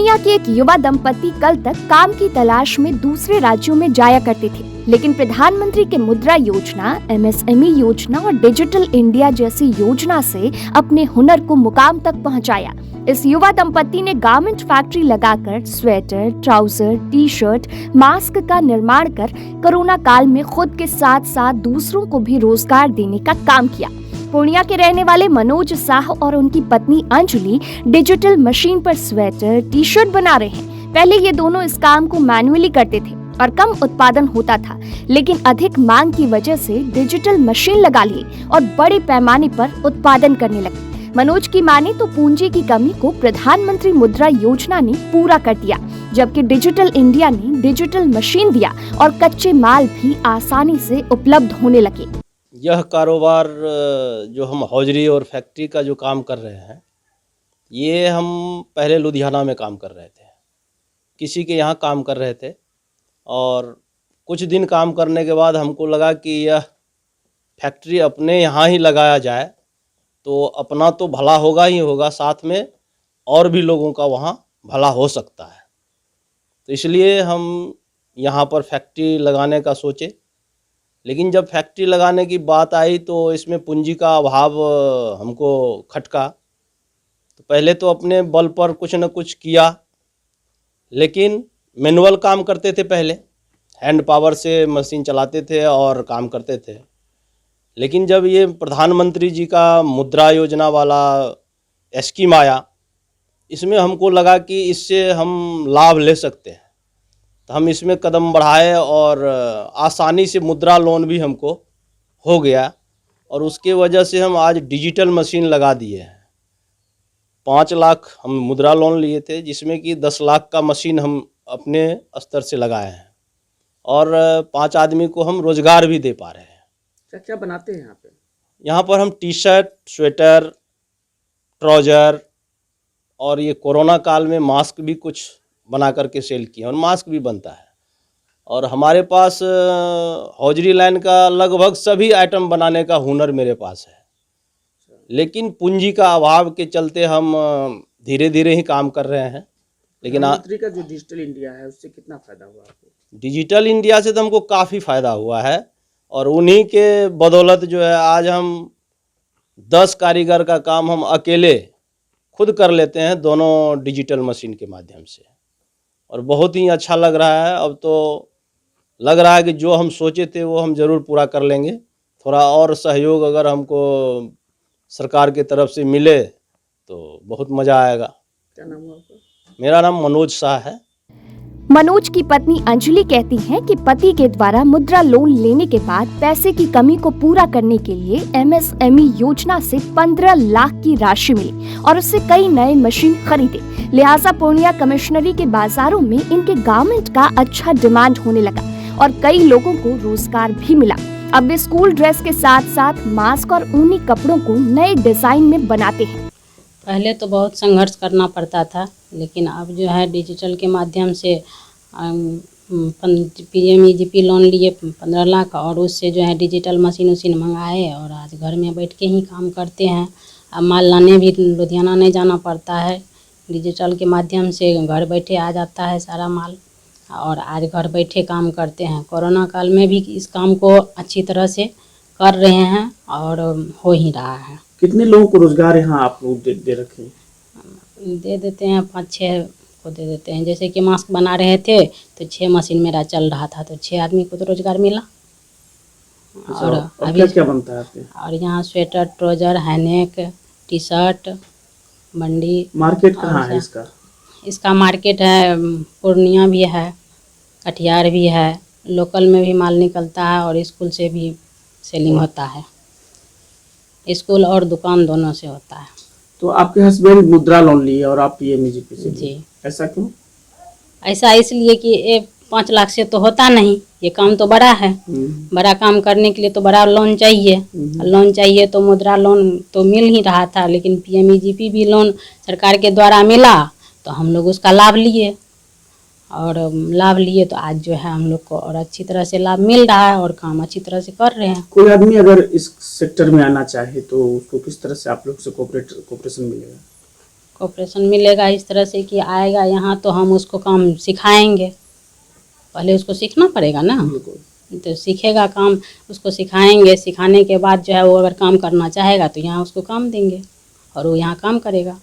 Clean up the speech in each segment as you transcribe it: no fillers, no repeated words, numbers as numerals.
पूर्णिया के एक युवा दंपति कल तक काम की तलाश में दूसरे राज्यों में जाया करते थे, लेकिन प्रधानमंत्री के मुद्रा योजना, एमएसएमई योजना और डिजिटल इंडिया जैसी योजना से अपने हुनर को मुकाम तक पहुंचाया। इस युवा दंपति ने गारमेंट फैक्ट्री लगाकर sweater, trouser, T shirt, mask का निर्माण कर कोरोना काल में खुद के साथ साथ दूसरों को भी रोजगार देने का काम किया। पूर्णिया के रहने वाले मनोज साह और उनकी पत्नी अंजलि डिजिटल मशीन पर स्वेटर, टी शर्ट बना रहे हैं। पहले ये दोनों इस काम को मैन्युअली करते थे और कम उत्पादन होता था, लेकिन अधिक मांग की वजह से डिजिटल मशीन लगा लिए और बड़े पैमाने पर उत्पादन करने लगे। मनोज की माने तो पूंजी की कमी को प्रधानमंत्री मुद्रा योजना ने पूरा कर दिया, जबकि डिजिटल इंडिया ने डिजिटल मशीन दिया और कच्चे माल भी आसानी से उपलब्ध होने लगे। यह कारोबार जो हम हौजरी और फैक्ट्री का जो काम कर रहे हैं, ये हम पहले लुधियाना में काम कर रहे थे, किसी के यहाँ काम कर रहे थे और कुछ दिन काम करने के बाद हमको लगा कि यह फैक्ट्री अपने यहाँ ही लगाया जाए तो अपना तो भला होगा ही होगा, साथ में और भी लोगों का वहाँ भला हो सकता है। तो इसलिए हम यहाँ पर फैक्ट्री लगाने का सोचे, लेकिन जब फैक्ट्री लगाने की बात आई तो इसमें पूंजी का अभाव हमको खटका। तो पहले तो अपने बल पर कुछ न कुछ किया, लेकिन मैनुअल काम करते थे, पहले हैंड पावर से मशीन चलाते थे और काम करते थे। लेकिन जब ये प्रधानमंत्री जी का मुद्रा योजना वाला स्कीम आया, इसमें हमको लगा कि इससे हम लाभ ले सकते हैं, तो हम इसमें कदम बढ़ाए और आसानी से मुद्रा लोन भी हमको हो गया और उसके वजह से हम आज डिजिटल मशीन लगा दिए हैं। 5 लाख हम मुद्रा लोन लिए थे, जिसमें कि 10 लाख का मशीन हम अपने स्तर से लगाए हैं और 5 आदमी को हम रोजगार भी दे पा रहे हैं। क्या क्या बनाते हैं यहाँ पे? यहाँ पर हम टी शर्ट, स्वेटर, ट्राउजर और ये कोरोना काल में मास्क भी कुछ बना करके सेल किया और मास्क भी बनता है। और हमारे पास हौजरी लाइन का लगभग सभी आइटम बनाने का हुनर मेरे पास है, लेकिन पूंजी का अभाव के चलते हम धीरे धीरे ही काम कर रहे हैं। लेकिन प्रधानमंत्री का जो डिजिटल इंडिया है उससे कितना फ़ायदा हुआ आपको? डिजिटल इंडिया से तो हमको काफ़ी फ़ायदा हुआ है और उन्हीं के बदौलत जो है आज हम 10 कारीगर का काम हम अकेले खुद कर लेते हैं, दोनों डिजिटल मशीन के माध्यम से, और बहुत ही अच्छा लग रहा है। अब तो लग रहा है कि जो हम सोचे थे वो हम ज़रूर पूरा कर लेंगे। थोड़ा और सहयोग अगर हमको सरकार की तरफ से मिले तो बहुत मज़ा आएगा। क्या नाम हुआ आपका? मेरा नाम मनोज शाह है। मनोज की पत्नी अंजलि कहती हैं कि पति के द्वारा मुद्रा लोन लेने के बाद पैसे की कमी को पूरा करने के लिए एमएसएमई योजना से 15 लाख की राशि मिली और उससे कई नए मशीन खरीदे। लिहाजा पूर्णिया कमिश्नरी के बाजारों में इनके गारमेंट का अच्छा डिमांड होने लगा और कई लोगों को रोजगार भी मिला। अब वे स्कूल ड्रेस के साथ साथ मास्क और ऊनी कपड़ों को नए डिजाइन में बनाते हैं। पहले तो बहुत संघर्ष करना पड़ता था, लेकिन अब जो है डिजिटल के माध्यम से पीएमईजीपी लोन लिए 15 लाख और उससे जो है डिजिटल मशीन मंगाए और आज घर में बैठ के ही काम करते हैं। अब माल लाने भी लुधियाना नहीं जाना पड़ता है, डिजिटल के माध्यम से घर बैठे आ जाता है सारा माल और आज घर बैठे काम करते हैं। कोरोना काल में भी इस काम को अच्छी तरह से कर रहे हैं और हो ही रहा है। कितने लोगों को रोजगार यहाँ आप लोग दे रखे हैं? दे देते हैं, 5-6 को दे देते हैं। जैसे कि मास्क बना रहे थे तो 6 मशीन मेरा चल रहा था तो 6 आदमी को तो रोजगार मिला। और अभी क्या क्या बनता है आपके? और यहाँ स्वेटर, ट्राउजर, हैनेक, टी शर्ट, बंडी। मार्केट कहाँ है इसका? इसका मार्केट है पूर्णिया भी है, कटिहार भी है, लोकल में भी माल निकलता है और स्कूल से भी सेलिंग होता है। स्कूल और दुकान दोनों से होता है। तो आपके हस्बैंड मुद्रा लोन लिए और आप पीएमईजीपी से? जी। ऐसा क्यों? ऐसा इसलिए कि ये 5 लाख से तो होता नहीं, ये काम तो बड़ा है। बड़ा काम करने के लिए तो बड़ा लोन चाहिए। लोन चाहिए तो मुद्रा लोन तो मिल ही रहा था, लेकिन पीएमईजीपी भी लोन सरकार के द्वारा मिला तो हम लोग उसका लाभ लिए तो आज जो है हम लोग को और अच्छी तरह से लाभ मिल रहा है और काम अच्छी तरह से कर रहे हैं। कोई आदमी अगर इस सेक्टर में आना चाहे तो उसको किस तरह से आप लोग से कोऑपरेशन मिलेगा? ऑपरेशन मिलेगा इस तरह से कि आएगा यहाँ तो हम उसको काम सिखाएंगे, पहले उसको सीखना पड़ेगा ना, तो सीखेगा काम, उसको सिखाएंगे, सिखाने के बाद जो है वो अगर काम करना चाहेगा तो यहाँ उसको काम देंगे और वो यहाँ काम करेगा।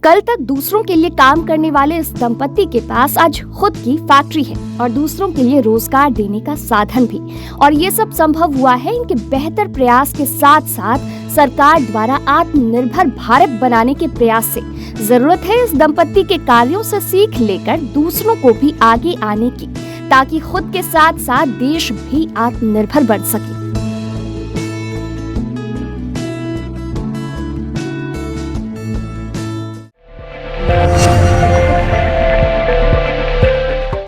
कल तक दूसरों के लिए काम करने वाले इस दंपत्ति के पास आज खुद की फैक्ट्री है और दूसरों के लिए रोजगार देने का साधन भी, और ये सब संभव हुआ है इनके बेहतर प्रयास के साथ साथ सरकार द्वारा आत्मनिर्भर भारत बनाने के प्रयास से। जरूरत है इस दंपत्ति के कार्यों से सीख लेकर दूसरों को भी आगे आने की, ताकि खुद के साथ साथ देश भी आत्मनिर्भर बन सके।